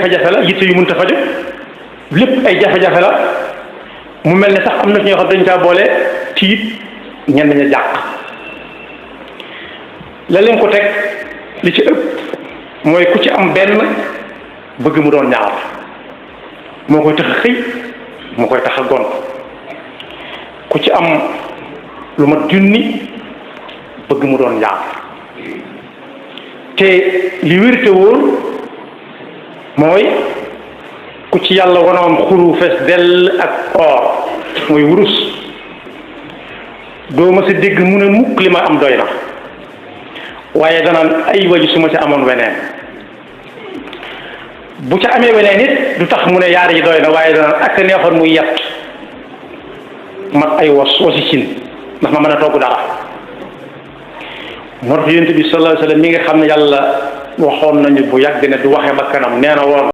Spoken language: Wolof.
jafe-jafe la yitte yu mënta faju lépp ay jafe-jafe la mu mel ne sax am na ci ñoo xam dañ caa boole tiit ñenn ña jàq la leen ko teg li ci ëpp mooy ku ci am benn bëgg mu doon ñaar moo koy tax a xëy moo koy tax a gont ku ci am lu mat junni bëgg mu doon ñaar te li wér te wóor mooy ku ci yàlla wanoon xuru fees dell ak or mooy wurus doo ma sa dégg mu ne mukk li ma am doy na waaye danaan ay waju su ma ci amoon weneen bu ca amee weneen it du tax mu ne yaar yi doy na waaye danaan ak neexoon muy yett mat ay wasi cin ndax ma mën a togg dara moo tax yonent bi sallallahu alayhi wa sallam mi nga xam ne yàlla waxoon nañu bu yàgg ne du waxe ba kanam nee na woon